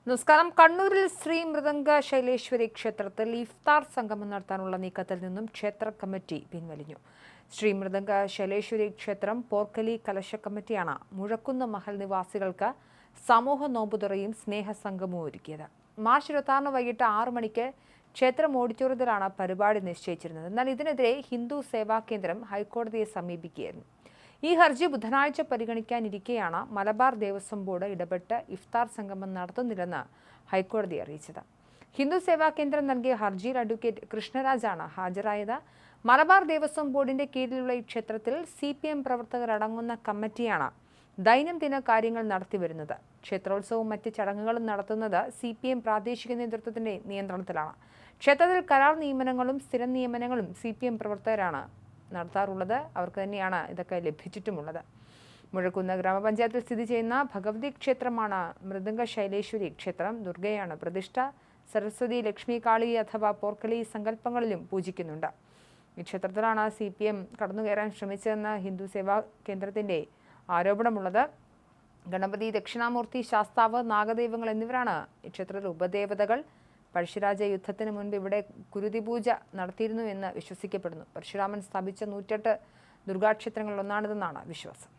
നമസ്കാരം. കണ്ണൂരിൽ ശ്രീ മൃദംഗ ശൈലേശ്വരി ക്ഷേത്രത്തിൽ ഇഫ്താർ സംഗമം നടത്താനുള്ള നീക്കത്തിൽ നിന്നും ക്ഷേത്ര കമ്മിറ്റി പിൻവലിഞ്ഞു. ശ്രീ മൃദംഗ ശൈലേശ്വരി ക്ഷേത്രം പോർക്കലി കലശ കമ്മിറ്റിയാണ് മുഴക്കുന്ന് മഹൽ നിവാസികൾക്ക് സമൂഹ നോമ്പുതുറയും സ്നേഹസംഗമവും ഒരുക്കിയത്. മാർച്ച് 26 വൈകിട്ട് 6 മണിക്ക് ക്ഷേത്രം ഓഡിറ്റോറിയത്തിലാണ് പരിപാടി നിശ്ചയിച്ചിരുന്നത്. എന്നാൽ ഇതിനെതിരെ ഹിന്ദു സേവാ കേന്ദ്രം ഹൈക്കോടതിയെ സമീപിക്കുകയായിരുന്നു. ഈ ഹർജി ബുധനാഴ്ച പരിഗണിക്കാനിരിക്കെയാണ് മലബാർ ദേവസ്വം ബോർഡ് ഇടപെട്ട് ഇഫ്താർ സംഗമം നടത്തുന്നില്ലെന്ന് ഹൈക്കോടതി അറിയിച്ചത്. ഹിന്ദു സേവാ കേന്ദ്രം നൽകിയ ഹർജിയിൽ അഡ്വക്കേറ്റ് കൃഷ്ണരാജാണ് ഹാജരായത്. മലബാർ ദേവസ്വം ബോർഡിന്റെ കീഴിലുള്ള ഈ ക്ഷേത്രത്തിൽ CPM പ്രവർത്തകരടങ്ങുന്ന കമ്മിറ്റിയാണ് ദൈനംദിന കാര്യങ്ങൾ നടത്തിവരുന്നത്. ക്ഷേത്രോത്സവവും മറ്റ് ചടങ്ങുകളും നടത്തുന്നത് CPM പ്രാദേശിക നേതൃത്വത്തിന്റെ നിയന്ത്രണത്തിലാണ്. ക്ഷേത്രത്തിൽ കരാർ നിയമനങ്ങളും സ്ഥിരം നിയമനങ്ങളും CPM പ്രവർത്തകരാണ് നടത്താറുള്ളത്. അവർക്ക് തന്നെയാണ് ഇതൊക്കെ ലഭിച്ചിട്ടുമുള്ളത്. മുഴക്കുന്ന് ഗ്രാമപഞ്ചായത്തിൽ സ്ഥിതി ചെയ്യുന്ന ഭഗവതി ക്ഷേത്രമാണ് മൃദംഗ ശൈലേശ്വരി ക്ഷേത്രം. ദുർഗയാണ് പ്രതിഷ്ഠ. സരസ്വതി, ലക്ഷ്മി, കാളി അഥവാ പോർക്കലി സങ്കല്പങ്ങളിലും പൂജിക്കുന്നുണ്ട്. ഈ ക്ഷേത്രത്തിലാണ് CPM കടന്നുകയറാൻ ശ്രമിച്ചതെന്ന് ഹിന്ദു സേവാ കേന്ദ്രത്തിന്റെ ആരോപണമുള്ളത്. ഗണപതി, ദക്ഷിണാമൂർത്തി, ശാസ്താവ്, നാഗദൈവങ്ങൾ എന്നിവരാണ് ഈ ക്ഷേത്രത്തിലെ ഉപദേവതകൾ. പഴശ്ശിരാജ യുദ്ധത്തിന് മുൻപ് ഇവിടെ കുരുതി പൂജ നടത്തിയിരുന്നു എന്ന് വിശ്വസിക്കപ്പെടുന്നു. പരശുരാമൻ സ്ഥാപിച്ച 108 ദുർഗാക്ഷേത്രങ്ങളിൽ ഒന്നാണിതെന്നാണ് വിശ്വാസം.